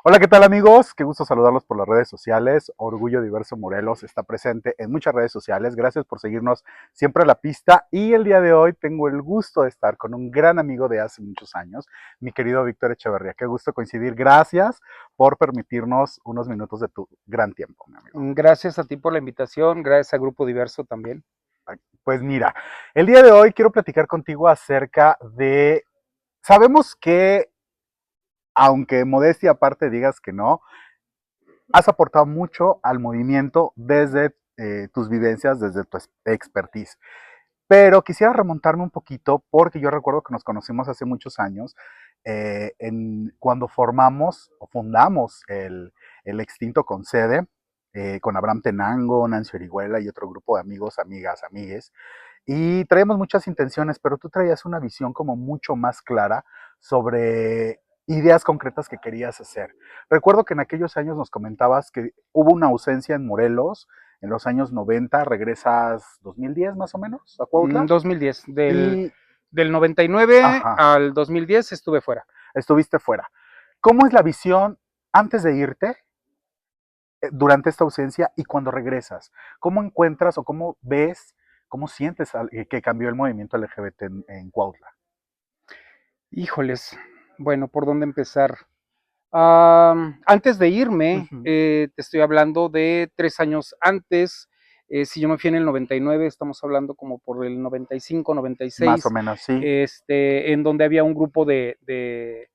Hola, ¿qué tal amigos? Qué gusto saludarlos por las redes sociales. Orgullo Diverso Morelos está presente en muchas redes sociales. Gracias por seguirnos siempre a la pista. Y el día de hoy tengo el gusto de estar con un gran amigo de hace muchos años, mi querido Víctor Echeverría. Qué gusto coincidir. Gracias por permitirnos unos minutos de tu gran tiempo, mi amigo. Gracias a ti por la invitación, gracias a Grupo Diverso también. Pues mira, el día de hoy quiero platicar contigo acerca de... Sabemos que, aunque modestia aparte digas que no, has aportado mucho al movimiento desde tus vivencias, desde tu expertise. Pero quisiera remontarme un poquito porque yo recuerdo que nos conocimos hace muchos años cuando formamos o fundamos el extinto Concede con Abraham Tenango, Nancy Orihuela y otro grupo de amigos, amigas, amigues. Y traíamos muchas intenciones, pero tú traías una visión como mucho más clara sobre ideas concretas que querías hacer. Recuerdo que en aquellos años nos comentabas que hubo una ausencia en Morelos en los años 90, regresas 2010 más o menos a Cuautla 2010, y, del 99 ajá, al 2010 estuve fuera. estuviste fuera. ¿Cómo es la visión antes de irte, durante esta ausencia y cuando regresas? ¿Cómo encuentras o cómo ves, cómo sientes que cambió el movimiento LGBT en Cuautla? Híjoles, bueno, ¿por dónde empezar? Antes de irme, Ujú. te estoy hablando de 3 años antes. Si yo me fui en el 99, estamos hablando como por el 95, Más o 96, menos, sí. en donde había un grupo del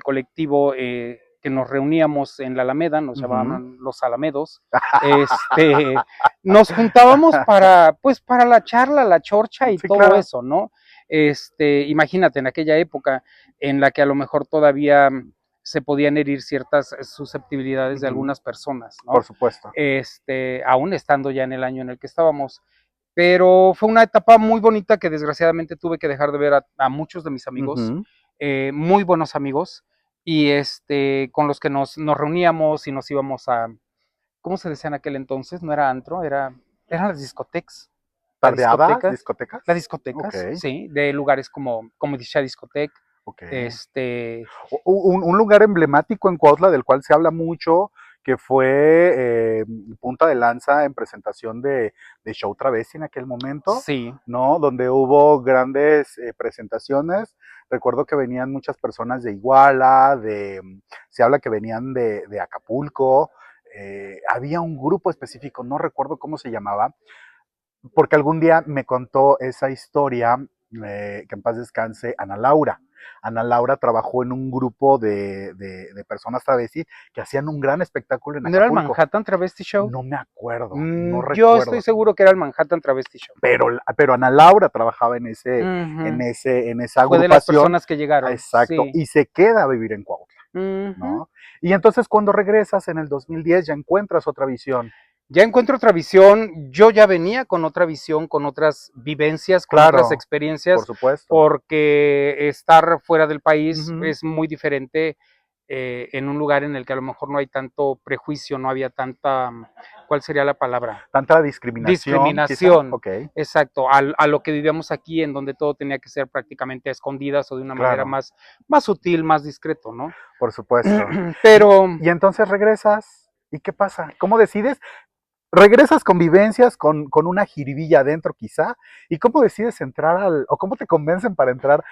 colectivo que nos reuníamos en la Alameda, nos Ujú. llamaban los Alamedos. Este, Nos juntábamos pues, para la charla, la chorcha y Sí, todo claro. eso, ¿no? Imagínate, en aquella época en la que a lo mejor todavía se podían herir ciertas susceptibilidades de Ujú. algunas personas, Por ¿no? supuesto. Aún estando ya en el año en el que estábamos. Pero fue una etapa muy bonita que desgraciadamente tuve que dejar de ver a muchos de mis amigos, Ujú. muy buenos amigos, y con los que nos reuníamos y nos íbamos ¿cómo se decía en aquel entonces? No era antro, eran las discotecas, la ¿Tardeadas? discotecas, las ¿Discotecas? Ok, discotecas, sí, de lugares como Disha Discotec, ok. este, Un lugar emblemático en Cuautla del cual se habla mucho, que fue punta de lanza en presentación de Show Travesti en aquel momento, sí, ¿no? Donde hubo grandes presentaciones. Recuerdo que venían muchas personas de Iguala, se habla que venían de Acapulco. Había un grupo específico, no recuerdo cómo se llamaba, porque algún día me contó esa historia, que en paz descanse, Ana Laura. Ana Laura trabajó en un grupo de personas travestis que hacían un gran espectáculo en ¿no era el Acapulco. Manhattan Travesti Show? No me acuerdo, no Yo estoy recuerdo, seguro que era el Manhattan Travesti Show. pero Ana Laura trabajaba Ujú. en esa Fue de las agrupación, personas que llegaron, exacto, sí. y se queda a vivir en Cuautla, Ujú. ¿no? Y entonces cuando regresas en el 2010 ya encuentras otra visión. Ya encuentro otra visión, yo ya venía con otra visión, con otras vivencias, con otras Claro, por experiencias, supuesto. porque estar fuera del país Ujú. es muy diferente en un lugar en el que a lo mejor no hay tanto prejuicio, no había tanta, ¿cuál sería la palabra? Tanta discriminación, quizá, Discriminación, ok, exacto, a lo que vivíamos aquí, en donde todo tenía que ser prácticamente a escondidas o de una manera claro, más sutil, más discreto, ¿no? por supuesto. Y, Pero y entonces regresas, ¿y qué pasa? ¿Cómo decides? Regresas con vivencias, con una jiribilla adentro quizá, ¿y cómo decides entrar o cómo te convencen para entrar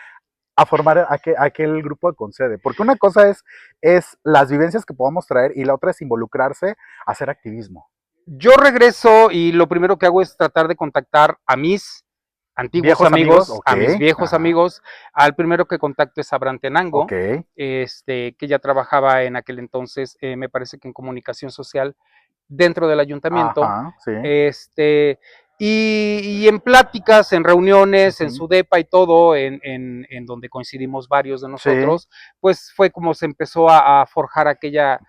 a formar aquel grupo de Concede? Porque una cosa es las vivencias que podamos traer y la otra es involucrarse a hacer activismo. yo regreso y lo primero que hago es tratar de contactar a mis antiguos Viejos amigos, amigos, ok, a mis viejos ajá, amigos. Al primero que contacto es Abraham ok, Tenango, que ya trabajaba en aquel entonces, me parece que en comunicación social dentro del ayuntamiento. ajá, sí, Este, y en pláticas, en reuniones, en ujú, su depa y todo, en donde coincidimos varios de sí, nosotros, pues fue como se empezó a forjar aquella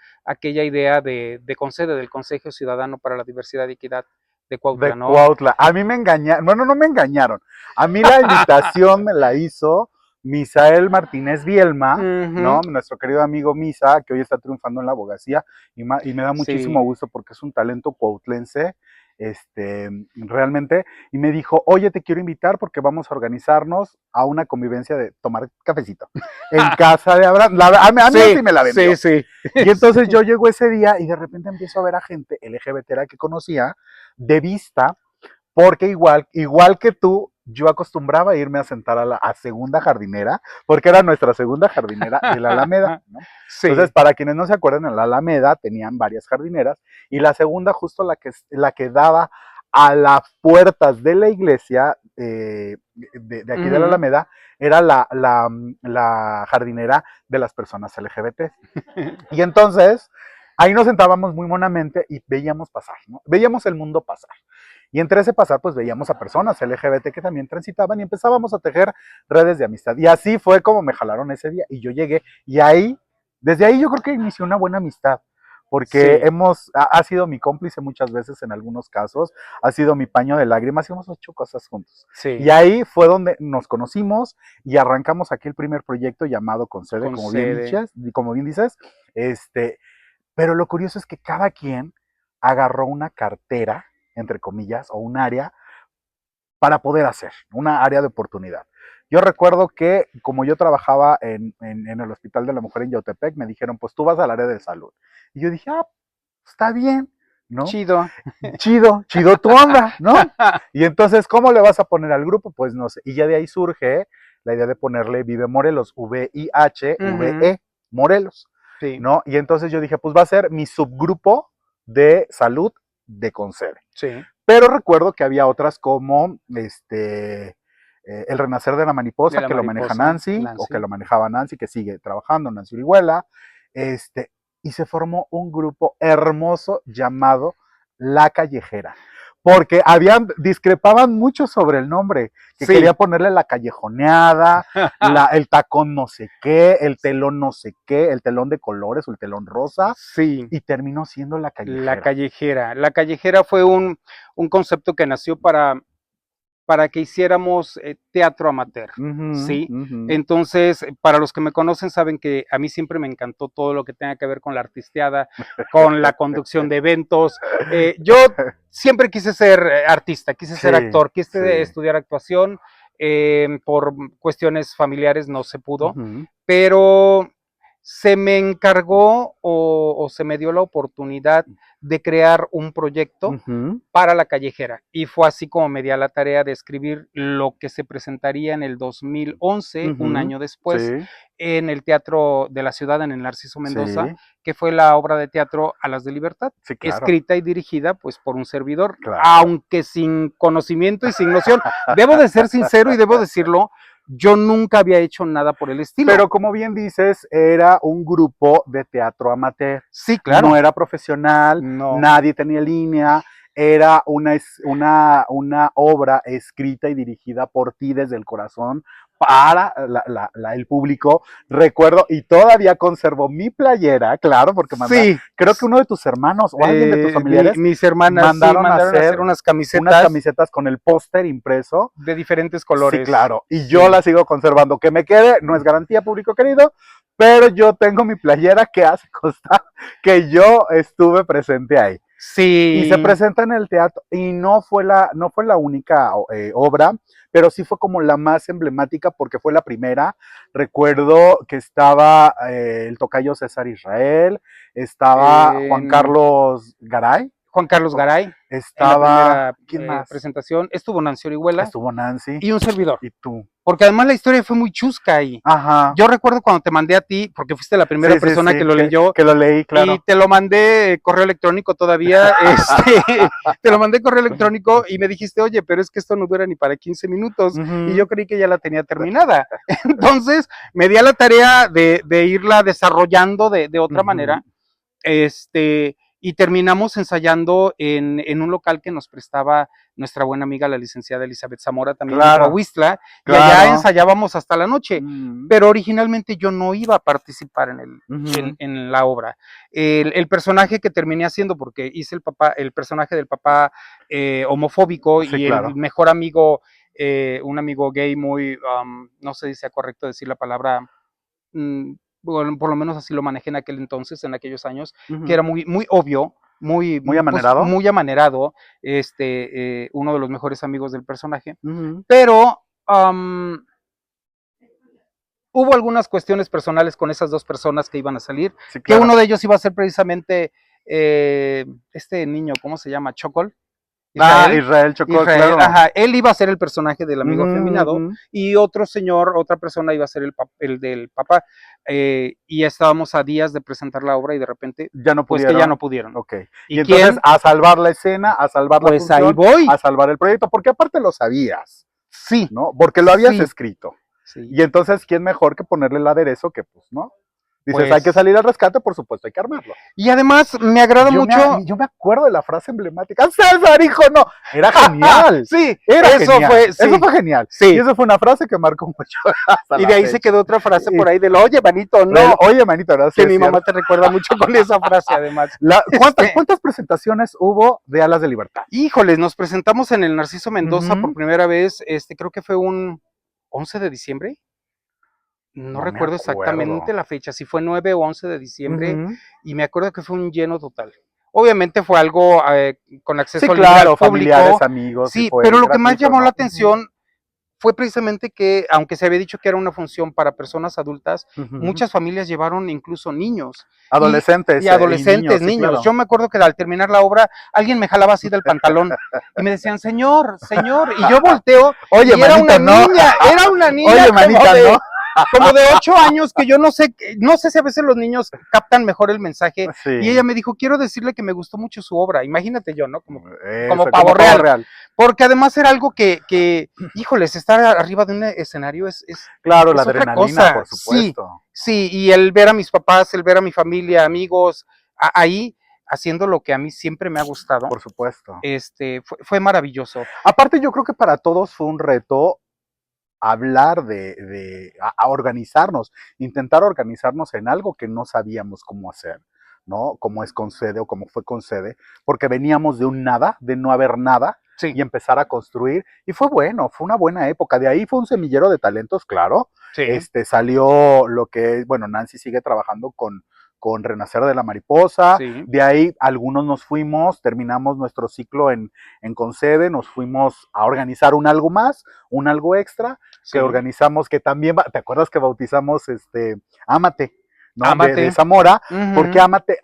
idea de CONCEDE, del Consejo Ciudadano para la Diversidad y Equidad de Cuautla, de ¿no? Cuautla. A mí me engañaron, bueno, no me engañaron. A mí la invitación me la hizo Misael Martínez Bielma, Ujú, ¿no? Nuestro querido amigo Misa, que hoy está triunfando en la abogacía y me da sí, muchísimo gusto porque es un talento cuautlense realmente, y me dijo, oye, te quiero invitar porque vamos a organizarnos a una convivencia de tomar cafecito en casa de Abraham. A mí así me la vendió. Sí. Y entonces yo llego ese día y de repente empiezo a ver a gente LGBT que conocía de vista, porque igual que tú, yo acostumbraba a irme a sentar a segunda jardinera, porque era nuestra segunda jardinera de la Alameda, ¿no? Sí. Entonces, para quienes no se acuerdan, en la Alameda tenían varias jardineras, y la segunda, justo la que daba a las puertas de la iglesia de aquí de la Alameda, era la jardinera de las personas LGBT. Y entonces, ahí nos sentábamos muy monamente y veíamos pasar, ¿no? Veíamos el mundo pasar. Y entre ese pasar, pues veíamos a personas LGBT que también transitaban y empezábamos a tejer redes de amistad. Y así fue como me jalaron ese día. Y yo llegué, y desde ahí yo creo que inició una buena amistad. Porque ha sido mi cómplice muchas veces en algunos casos, ha sido mi paño de lágrimas y hemos hecho cosas juntos. Sí. Y ahí fue donde nos conocimos y arrancamos aquí el primer proyecto llamado Concede, como bien dices. Pero lo curioso es que cada quien agarró una cartera, entre comillas, o un área para poder hacer, una área de oportunidad. Yo recuerdo que como yo trabajaba en el Hospital de la Mujer en Yautepec, me dijeron, pues tú vas al área de salud. Y yo dije, está bien, ¿no? Chido tu onda, ¿no? Y entonces, ¿cómo le vas a poner al grupo? Pues no sé. Y ya de ahí surge la idea de ponerle Vive Morelos, VIHVE, Morelos, sí. ¿no? Y entonces yo dije, pues va a ser mi subgrupo de salud de Concede. Sí. Pero recuerdo que había otras como El Renacer de la Mariposa, que lo maneja Nancy, o que lo manejaba Nancy, que sigue trabajando, Nancy Orihuela, y se formó un grupo hermoso llamado La Callejera, porque discrepaban mucho sobre el nombre, que quería ponerle la callejoneada, el tacón no sé qué, el telón no sé qué, el telón de colores o el telón rosa, y terminó siendo La Callejera. La Callejera fue un concepto que nació para que hiciéramos teatro amateur, ¿sí? Entonces, para los que me conocen saben que a mí siempre me encantó todo lo que tenga que ver con la artisteada, con la conducción de eventos. Yo siempre quise ser artista, quise ser actor, quise estudiar actuación, por cuestiones familiares no se pudo, pero se me encargó o se me dio la oportunidad de crear un proyecto para La Callejera, y fue así como me di a la tarea de escribir lo que se presentaría en el 2011, un año después, en el Teatro de la Ciudad, en el Narciso Mendoza, que fue la obra de teatro Alas de Libertad, escrita y dirigida pues por un servidor, aunque sin conocimiento y sin noción. Debo de ser sincero y debo decirlo, yo nunca había hecho nada por el estilo. Pero como bien dices, era un grupo de teatro amateur. Sí, claro. No era profesional, nadie tenía línea, era una obra escrita y dirigida por ti desde el corazón para el público. Recuerdo, y todavía conservo mi playera, claro, porque creo que uno de tus hermanos o alguien de tus familiares, mis hermanas mandaron a hacer unas camisetas con el póster impreso de diferentes colores. Sí, claro, y yo la sigo conservando. Que me quede, no es garantía, público querido, pero yo tengo mi playera que hace constar que yo estuve presente ahí. Sí. Y se presenta en el teatro, y no fue la única obra, pero sí fue como la más emblemática porque fue la primera. Recuerdo que estaba el tocayo César Israel, estaba Juan Carlos Garay. Estaba, ¿quién más? Presentación, estuvo Nancy Orihuela. Estuvo Nancy. Y un servidor. Y tú. Porque además la historia fue muy chusca ahí. Ajá. Yo recuerdo cuando te mandé a ti, porque fuiste la primera persona que lo leyó. Que lo leí, claro. Y te lo mandé correo electrónico todavía. Te lo mandé correo electrónico y me dijiste, oye, pero es que esto no dura ni para 15 minutos. Y yo creí que ya la tenía terminada. Entonces, me di a la tarea de irla desarrollando de otra manera. Y terminamos ensayando en un local que nos prestaba nuestra buena amiga, la licenciada Elizabeth Zamora, también en Coahuistla, y allá ensayábamos hasta la noche. Pero originalmente yo no iba a participar en la obra. El personaje que terminé haciendo, porque hice el personaje del papá homofóbico y el mejor amigo, un amigo gay muy, no sé si sea correcto decir la palabra, bueno, por lo menos así lo manejé en aquel entonces, en aquellos años, que era muy, muy obvio, muy amanerado. Pues, muy amanerado, uno de los mejores amigos del personaje, pero hubo algunas cuestiones personales con esas dos personas que iban a salir, sí, claro. Que uno de ellos iba a ser precisamente este niño, ¿cómo se llama? Chocol. Israel Chocol, claro. Ajá, él iba a ser el personaje del amigo afeminado y otro señor, otra persona iba a ser el del papá. Y estábamos a días de presentar la obra y de repente ya no pues que ya no pudieron. Okay. Y entonces a salvar la escena, a salvar la función, ahí voy. A salvar el proyecto, porque aparte lo sabías. Sí. ¿No? Porque lo habías escrito. Sí. Y entonces, ¿quién mejor que ponerle el aderezo que pues, ¿no? Dices, pues, hay que salir al rescate, por supuesto, hay que armarlo. Y además me agrada mucho. Yo me acuerdo de la frase emblemática. ¡César, hijo, no! Era genial. Sí, era genial. Eso fue genial. Sí. Y eso fue una frase que marcó mucho. Y de ahí se quedó otra frase por ahí del oye, manito, no. Oye, manito, no. Que mi mamá te recuerda mucho con esa frase, además. ¿Cuántas presentaciones hubo de Alas de Libertad? Híjoles, nos presentamos en el Narciso Mendoza por primera vez. Creo que fue un 11 de diciembre. No recuerdo exactamente la fecha, si fue 9 o 11 de diciembre, y me acuerdo que fue un lleno total. Obviamente fue algo con acceso al público, familiares, amigos. Sí, pero lo que más llamó la atención fue precisamente que, aunque se había dicho que era una función para personas adultas, muchas familias llevaron incluso niños. Adolescentes. Y adolescentes, niños. Sí, claro. Yo me acuerdo que al terminar la obra, alguien me jalaba así del pantalón y me decían, señor, y yo volteo, oye, y era una niña, Oye, manita, ¿no? Como de 8 años, que yo no sé si a veces los niños captan mejor el mensaje, sí. Y ella me dijo, quiero decirle que me gustó mucho su obra, imagínate yo, ¿no? Como pavo real, porque además era algo que híjoles, estar arriba de un escenario es claro, es la adrenalina, por supuesto. Sí, y el ver a mis papás, el ver a mi familia, amigos, ahí, haciendo lo que a mí siempre me ha gustado. Por supuesto. Fue maravilloso. Aparte, yo creo que para todos fue un reto hablar a organizarnos, intentar organizarnos en algo que no sabíamos cómo hacer, ¿no? Como es con sede o como fue con sede, porque veníamos de un nada, de no haber nada, sí. Y empezar a construir, y fue bueno, fue una buena época, de ahí fue un semillero de talentos, claro, sí. Salió lo que, bueno, Nancy sigue trabajando con Renacer de la Mariposa, sí. De ahí algunos nos fuimos, terminamos nuestro ciclo en Concede, nos fuimos a organizar un algo más, un algo extra, sí. Que organizamos, que también, ¿te acuerdas que bautizamos Ámate, ¿no? Ámate. De Zamora, porque Ámate,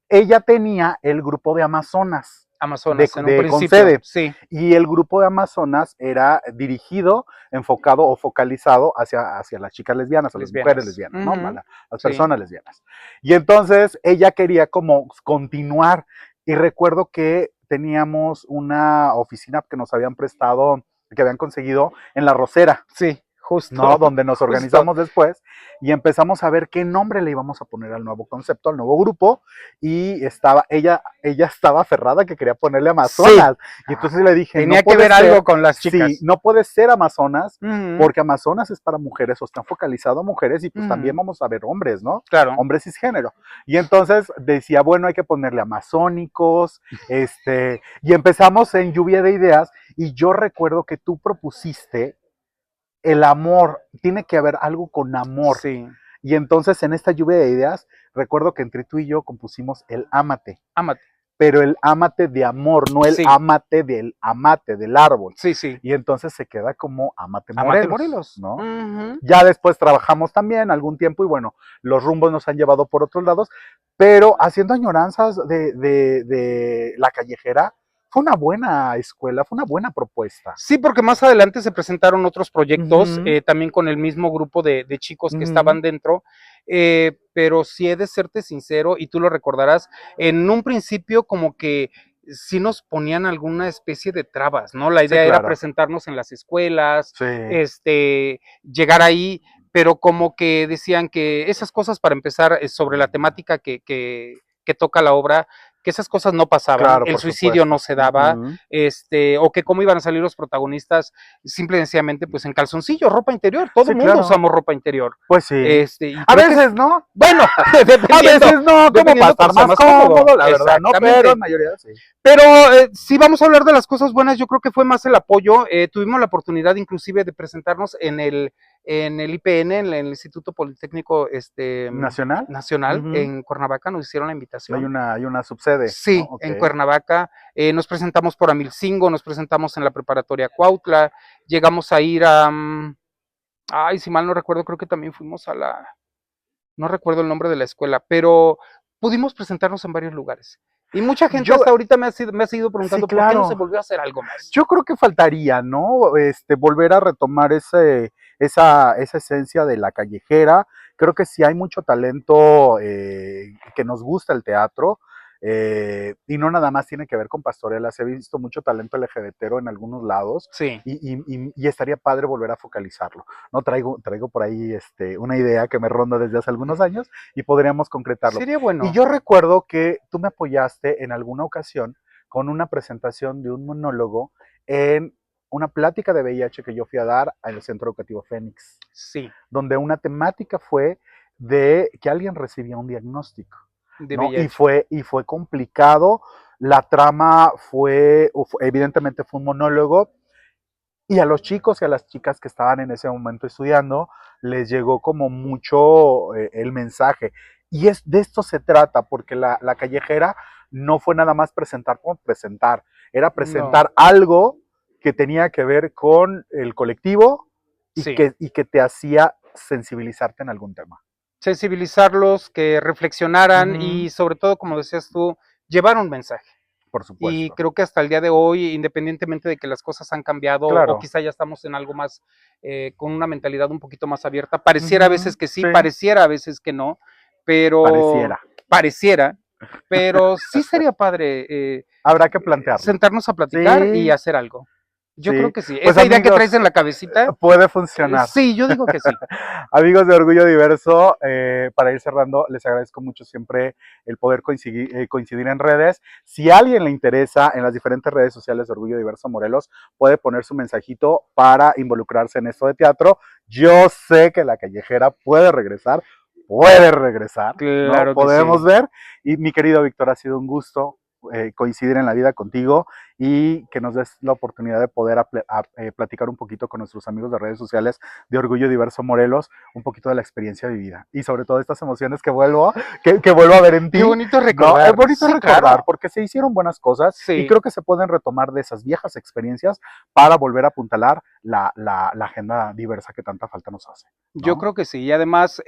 ella tenía el grupo de Amazonas en un principio, Concede, sí. Y el grupo de Amazonas era dirigido, enfocado o focalizado hacia las chicas lesbianas, a las mujeres lesbianas, ¿no? A las personas lesbianas. Y entonces ella quería como continuar, y recuerdo que teníamos una oficina que nos habían prestado, que habían conseguido en La Rosera. Sí. Justo. ¿No? Donde nos organizamos después y empezamos a ver qué nombre le íbamos a poner al nuevo concepto, al nuevo grupo, y ella estaba aferrada que quería ponerle Amazonas, sí. Y entonces le dije, tenía que ver algo con las chicas. Sí, no puede ser Amazonas, porque Amazonas es para mujeres, o está focalizado a mujeres, y pues también vamos a ver hombres, ¿no? Claro. Hombres cisgénero. Y entonces decía, bueno, hay que ponerle amazónicos, y empezamos en lluvia de ideas, y yo recuerdo que tú propusiste el amor, tiene que haber algo con amor. Sí. Y entonces en esta lluvia de ideas, recuerdo que entre tú y yo compusimos el Ámate. Ámate. Pero el ámate de amor, no el amate del árbol. Sí, sí. Y entonces se queda como Ámate Morelos. Amate Morelos. ¿No? Ya después trabajamos también algún tiempo y bueno, los rumbos nos han llevado por otros lados, pero haciendo añoranzas de La Callejera, fue una buena escuela, fue una buena propuesta. Sí, porque más adelante se presentaron otros proyectos, también con el mismo grupo de chicos que estaban dentro, pero sí he de serte sincero, y tú lo recordarás, en un principio como que sí nos ponían alguna especie de trabas, ¿no? La idea era presentarnos en las escuelas, llegar ahí, pero como que decían que esas cosas, para empezar, sobre la temática que toca la obra, que esas cosas no pasaban, el suicidio no se daba, o que cómo iban a salir los protagonistas, simple y sencillamente, pues en calzoncillo, ropa interior, todo el mundo usamos ropa interior. Pues sí. A veces, ¿no? Bueno, a veces no, como para estar más cómodo, la verdad, no, pero en mayoría sí. Pero si vamos a hablar de las cosas buenas, yo creo que fue más el apoyo. Tuvimos la oportunidad inclusive de presentarnos en el en el IPN, en el Instituto Politécnico ¿Nacional? en Cuernavaca, nos hicieron la invitación. Hay una subsede. Sí, ¿no? Okay. En Cuernavaca. Nos presentamos por Amilcingo, nos presentamos en la preparatoria Cuautla, llegamos a ir a, si mal no recuerdo, creo que también fuimos a no recuerdo el nombre de la escuela, pero pudimos presentarnos en varios lugares. Y mucha gente hasta ahorita me ha seguido preguntando, sí, claro, ¿por qué no se volvió a hacer algo más? Yo creo que faltaría, ¿no? Volver a retomar esa esencia de la callejera. Creo que sí hay mucho talento que nos gusta el teatro. Y no nada más tiene que ver con pastorelas, he visto mucho talento LGBTero en algunos lados, sí. y estaría padre volver a focalizarlo, ¿no? Traigo por ahí una idea que me ronda desde hace algunos años y podríamos concretarlo. Sería bueno. Y yo recuerdo que tú me apoyaste en alguna ocasión con una presentación de un monólogo en una plática de VIH que yo fui a dar al Centro Educativo Fénix. Sí. Donde una temática fue de que alguien recibía un diagnóstico. ¿no? Y fue complicado, la trama evidentemente fue un monólogo, y a los chicos y a las chicas que estaban en ese momento estudiando, les llegó como mucho el mensaje. Y de esto se trata, porque la callejera no fue nada más presentar por presentar, era presentar algo que tenía que ver con el colectivo y que te hacía sensibilizarte en algún tema. Sensibilizarlos, que reflexionaran y sobre todo, como decías tú, llevar un mensaje. Por supuesto. Y creo que hasta el día de hoy, independientemente de que las cosas han cambiado, claro, o quizá ya estamos en algo más, con una mentalidad un poquito más abierta, pareciera a veces que sí, pareciera a veces que no, pero... Pareciera, pero sí sería padre. Habrá que plantearlo. Sentarnos a platicar y hacer algo. Yo creo que sí. Pues esa idea que traes en la cabecita puede funcionar. Sí, yo digo que sí. Amigos de Orgullo Diverso, para ir cerrando, les agradezco mucho siempre el poder coincidir en redes. Si a alguien le interesa en las diferentes redes sociales de Orgullo Diverso Morelos, puede poner su mensajito para involucrarse en esto de teatro. Yo sé que la callejera puede regresar, claro, ¿no? Podemos ver. Y mi querido Víctor, ha sido un gusto coincidir en la vida contigo y que nos des la oportunidad de poder platicar un poquito con nuestros amigos de redes sociales de Orgullo Diverso Morelos, un poquito de la experiencia vivida y sobre todo estas emociones que vuelvo a ver en ti. Qué bonito recordar. ¿No? Es bonito recordar, claro, porque se hicieron buenas cosas y creo que se pueden retomar de esas viejas experiencias para volver a apuntalar la agenda diversa que tanta falta nos hace, ¿no? Yo creo que sí, y además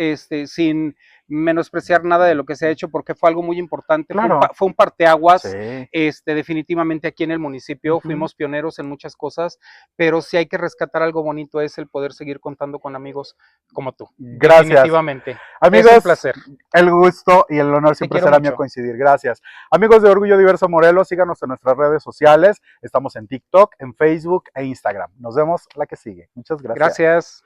sin menospreciar nada de lo que se ha hecho, porque fue algo muy importante, claro, fue un parteaguas, definitivamente aquí en el municipio, fuimos pioneros en muchas cosas, pero si hay que rescatar algo bonito es el poder seguir contando con amigos como tú. Gracias. Definitivamente. Amigos, es un placer. El gusto y el honor siempre será mío coincidir. Gracias. Amigos de Orgullo Diverso Morelos, síganos en nuestras redes sociales. Estamos en TikTok, en Facebook e Instagram. Nos vemos la que sigue. Muchas gracias. Gracias.